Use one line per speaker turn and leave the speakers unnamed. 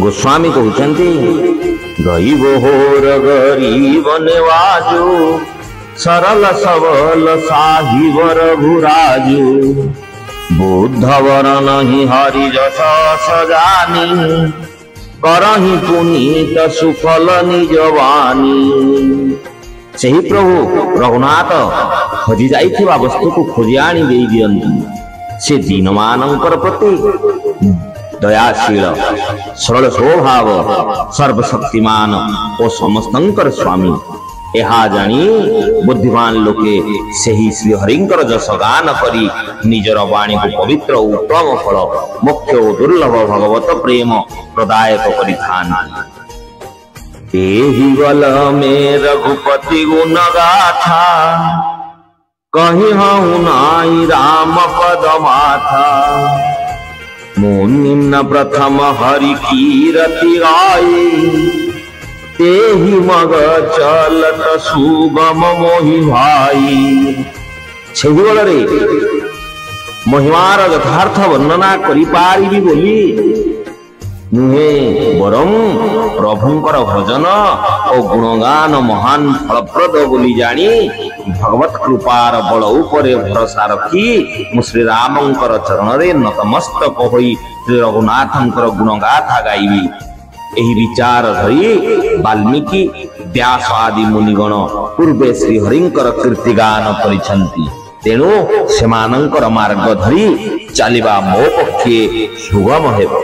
गोस्वामी कहते गरीब होर गरीब नेवाजो सरल सबल साहिबर घुराजो बुद्धवर नहीं हरि जस सजानी करही पुनीत सुफल निजवानी। से ही प्रभु रघुनाथ खोजी जाइथिबा वस्तु को खोजी आनी देई दियंती। से दीन मानकर प्रति दयाशील सरल स्वभाव सर्वशक्तिमान और समस्तंकर स्वामी। यहा जानी बुद्धिमान लोके सेही श्री हरिंकर जस गान करी निजर वाणी को पवित्र उत्तम फल मुख्य और दुर्लभ भगवत प्रेम प्रदायक करिथान। एहि गल में रघुपति गुण गाथा कहीं हूँ नाई राम पद माथा मुनिम्न प्रथम हरि कीरति गाई तेहि मग चलत सुगम मोहि भाई। छेहि बलरे महिमार यथार्थ वर्णना करि पारिबी बोली नुहे बरम प्रभुंकर भजन और गुणगान महान फलप्रद बोली जानी भगवत कृपार बल उपरे भरोसा रखी मु श्री रामंकर चरण रे नतमस्तक होई श्री रघुनाथंकर गुणगाथा गाइबी। एही विचार धरी वाल्मीकि व्यास आदि मुनिगण पूर्वे श्री हरिंकर कीर्तिगान करिछंती। तेणु सेमानंकर मार्ग धरी चलिबा मो पक्षे सुगम हेबो।